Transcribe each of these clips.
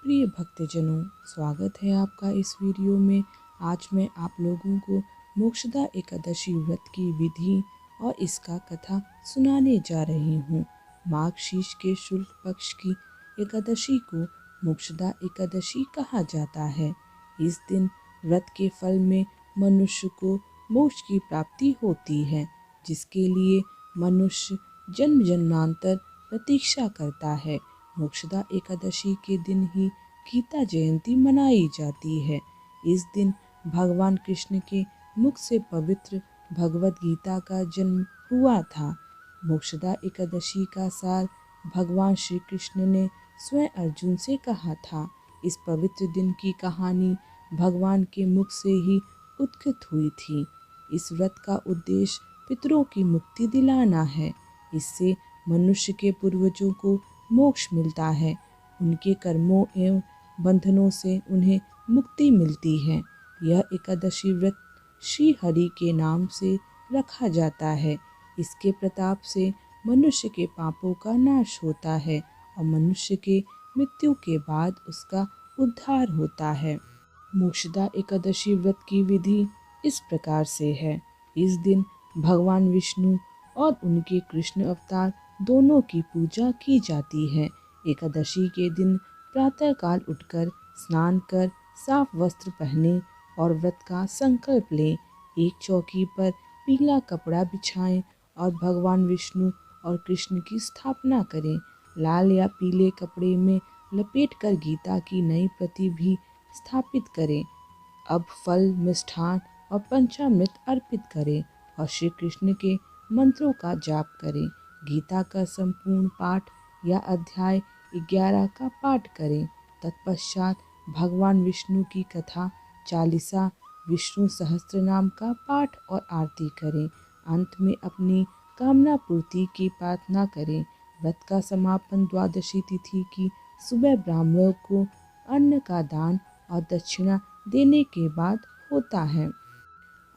प्रिय भक्तजनों, स्वागत है आपका इस वीडियो में। आज मैं आप लोगों को मोक्षदा एकादशी व्रत की विधि और इसका कथा सुनाने जा रही हूँ। माघ शीर्ष के शुक्ल पक्ष की एकादशी को मोक्षदा एकादशी कहा जाता है। इस दिन व्रत के फल में मनुष्य को मोक्ष की प्राप्ति होती है, जिसके लिए मनुष्य जन्म जन्मांतर प्रतीक्षा करता है। मोक्षदा एकादशी के दिन ही गीता जयंती मनाई जाती है। इस दिन भगवान कृष्ण के मुख से पवित्र भगवत गीता का जन्म हुआ था। मोक्षदा एकादशी का सार भगवान श्री कृष्ण ने स्वयं अर्जुन से कहा था। इस पवित्र दिन की कहानी भगवान के मुख से ही उत्कृत हुई थी। इस व्रत का उद्देश्य पितरों की मुक्ति दिलाना है। इससे मनुष्य के पूर्वजों को मोक्ष मिलता है। उनके कर्मों एवं बंधनों से उन्हें मुक्ति मिलती है। यह एकादशी व्रत श्री हरि के नाम से रखा जाता है। इसके प्रताप से मनुष्य के पापों का नाश होता है और मनुष्य के मृत्यु के बाद उसका उद्धार होता है। मोक्षदा एकादशी व्रत की विधि इस प्रकार से है। इस दिन भगवान विष्णु और उनके कृष्ण अवतार दोनों की पूजा की जाती है। एकादशी के दिन प्रातःकाल उठकर स्नान कर साफ वस्त्र पहने और व्रत का संकल्प लें। एक चौकी पर पीला कपड़ा बिछाएं और भगवान विष्णु और कृष्ण की स्थापना करें। लाल या पीले कपड़े में लपेटकर गीता की नई प्रति भी स्थापित करें। अब फल, मिष्ठान और पंचामृत अर्पित करें और श्री कृष्ण के मंत्रों का जाप करें। गीता का संपूर्ण पाठ या अध्याय 11 का पाठ करें। तत्पश्चात भगवान विष्णु की कथा, चालीसा, विष्णु सहस्त्र नाम का पाठ और आरती करें। अंत में अपनी कामना पूर्ति की प्रार्थना करें। व्रत का समापन द्वादशी तिथि की सुबह ब्राह्मणों को अन्न का दान और दक्षिणा देने के बाद होता है।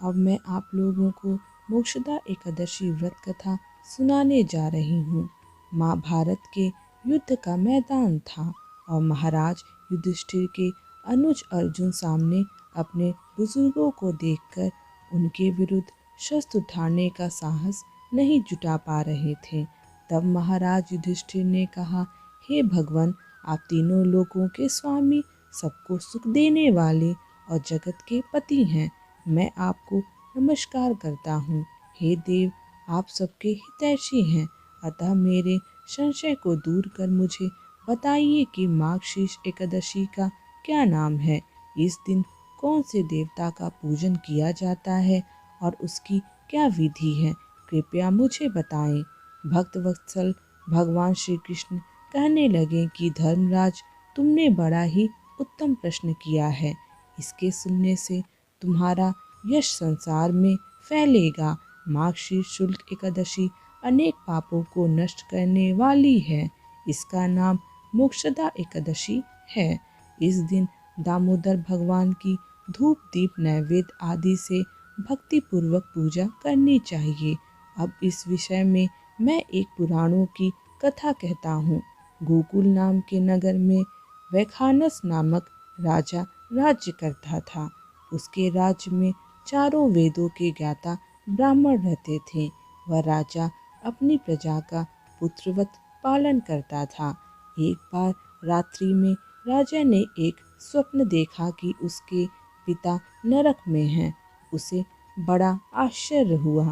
अब मैं आप लोगों को मोक्षदा एकादशी व्रत कथा सुनाने जा रही हूँ। महाभारत के युद्ध का मैदान था और महाराज युधिष्ठिर के अनुज अर्जुन सामने अपने बुजुर्गों को देखकर उनके विरुद्ध शस्त्र उठाने का साहस नहीं जुटा पा रहे थे। तब महाराज युधिष्ठिर ने कहा, हे भगवान, आप तीनों लोगों के स्वामी, सबको सुख देने वाले और जगत के पति हैं। मैं आपको नमस्कार करता हूँ। हे देव, आप सबके हितैषी हैं, अतः मेरे संशय को दूर कर मुझे बताइए कि माघ शीर्ष एकादशी का क्या नाम है। इस दिन कौन से देवता का पूजन किया जाता है और उसकी क्या विधि है, कृपया मुझे बताएं। भक्त वत्सल भगवान श्री कृष्ण कहने लगे कि धर्मराज, तुमने बड़ा ही उत्तम प्रश्न किया है। इसके सुनने से तुम्हारा यश संसार में फैलेगा। माघ शीर्ष शुक्ल एकादशी अनेक पापों को नष्ट करने वाली है। इसका नाम मोक्षदा एकादशी है। इस दिन दामोदर भगवान की धूप, दीप, नैवेद्य आदि से भक्ति पूर्वक पूजा करनी चाहिए। अब इस विषय में मैं एक पुराणों की कथा कहता हूँ। गोकुल नाम के नगर में वैखानस नामक राजा राज्य करता था। उसके राज्य में चारों वेदों के ज्ञाता ब्राह्मण रहते थे। वह राजा अपनी प्रजा का पुत्रवत पालन करता था। एक बार रात्रि में राजा ने एक स्वप्न देखा कि उसके पिता नरक में हैं। उसे बड़ा आश्चर्य हुआ।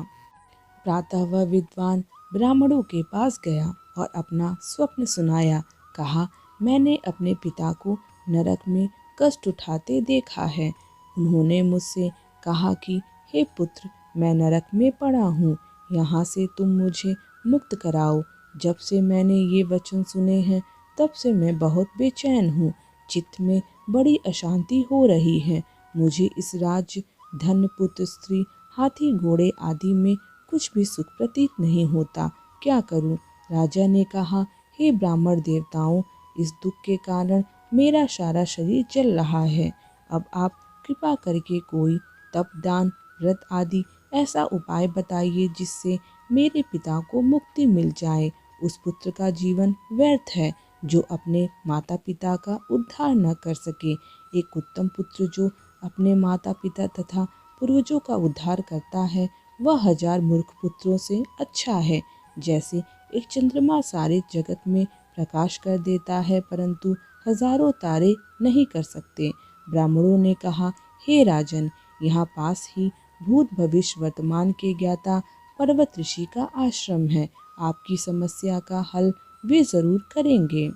प्रातः वह विद्वान ब्राह्मणों के पास गया और अपना स्वप्न सुनाया। कहा, मैंने अपने पिता को नरक में कष्ट उठाते देखा है। उन्होंने मुझसे कहा कि हे पुत्र, मैं नरक में पड़ा हूँ, यहाँ से तुम मुझे मुक्त कराओ। जब से मैंने ये वचन सुने हैं तब से मैं बहुत बेचैन हूँ। चित्त में बड़ी अशांति हो रही है। मुझे इस राज्य, धन, पुत्र, स्त्री, हाथी, घोड़े आदि में कुछ भी सुख प्रतीत नहीं होता। क्या करूँ? राजा ने कहा, हे ब्राह्मण देवताओं, इस दुख के कारण मेरा सारा शरीर जल रहा है। अब आप कृपा करके कोई तप, दान, व्रत आदि ऐसा उपाय बताइए जिससे मेरे पिता को मुक्ति मिल जाए। उस पुत्र का जीवन व्यर्थ है। जो अपने माता पिता का उद्धार न कर सके। एक उत्तम पुत्र जो अपने माता पिता तथा पूर्वजों का उद्धार करता है वह 1000 मूर्ख पुत्रों से अच्छा है। जैसे एक चंद्रमा सारे जगत में प्रकाश कर देता है परंतु हजारों तारे नहीं कर सकते। ब्राह्मणों ने कहा, हे राजन, यहाँ पास ही भूत भविष्य वर्तमान के ज्ञाता पर्वत ऋषि का आश्रम है। आपकी समस्या का हल वे जरूर करेंगे।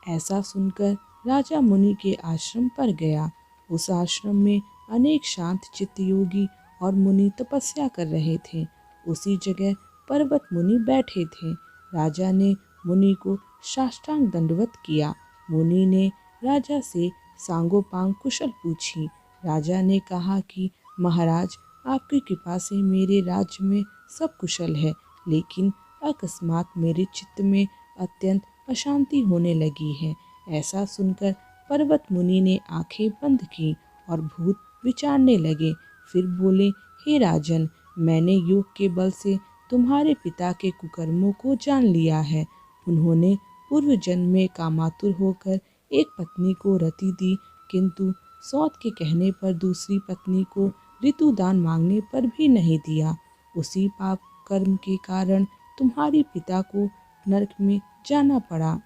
ऐसा सुनकर राजा मुनि के आश्रम पर गया। उस आश्रम में अनेक शांत चित्त योगी और मुनि तपस्या कर रहे थे। उसी जगह पर्वत मुनि बैठे थे। राजा ने मुनि को साष्टांग दंडवत किया। मुनि ने राजा से सांगोपांग कुशल पूछी। राजा ने कहा कि महाराज, आपकी कृपा से मेरे राज्य में सब कुशल है, लेकिन अकस्मात मेरे चित्त में अत्यंत अशांति होने लगी है। ऐसा सुनकर पर्वत मुनि ने आंखें बंद की और भूत विचारने लगे। फिर बोले, हे राजन, मैंने योग के बल से तुम्हारे पिता के कुकर्मों को जान लिया है। उन्होंने पूर्व जन्म में कामातुर होकर एक पत्नी को रति दी, किंतु सौत के कहने पर दूसरी पत्नी को ऋतुदान मांगने पर भी नहीं दिया। उसी पाप कर्म के कारण तुम्हारे पिता को नरक में जाना पड़ा।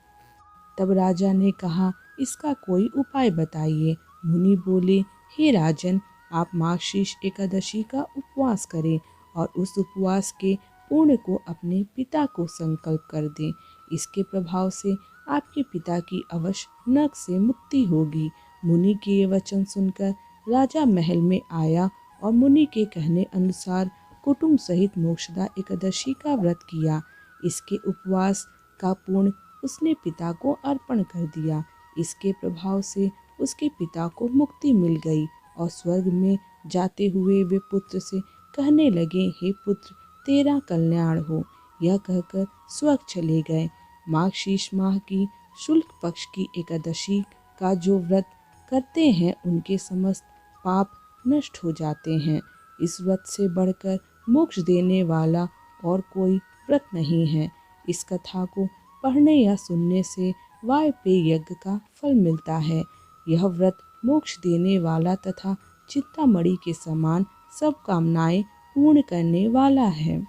तब राजा ने कहा, इसका कोई उपाय बताइए। मुनि बोले, हे राजन, आप मार्गशीर्ष एकादशी का उपवास करें और उस उपवास के पूर्ण को अपने पिता को संकल्प कर दें। इसके प्रभाव से आपके पिता की अवश्य नरक से मुक्ति होगी। मुनि के ये वचन सुनकर राजा महल में आया और मुनि के कहने अनुसार कुटुंब सहित मोक्षदा एकादशी का व्रत किया। इसके उपवास का पूर्ण उसने पिता को अर्पण कर दिया। इसके प्रभाव से उसके पिता को मुक्ति मिल गई और स्वर्ग में जाते हुए वे पुत्र से कहने लगे, हे पुत्र, तेरा कल्याण हो। यह कहकर स्वर्ग चले गए। मार्गशीर्ष माह की शुक्ल पक्ष की एकादशी का जो व्रत करते हैं उनके समस्त पाप नष्ट हो जाते हैं। इस व्रत से बढ़कर मोक्ष देने वाला और कोई व्रत नहीं है। इस कथा को पढ़ने या सुनने से वाजपेयी यज्ञ का फल मिलता है। यह व्रत मोक्ष देने वाला तथा चिंतामणि के समान सब कामनाएं पूर्ण करने वाला है।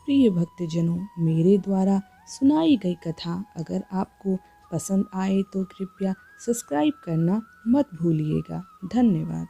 प्रिय भक्तजनों, मेरे द्वारा सुनाई गई कथा अगर आपको पसंद आए तो कृपया सब्सक्राइब करना मत भूलिएगा। धन्यवाद।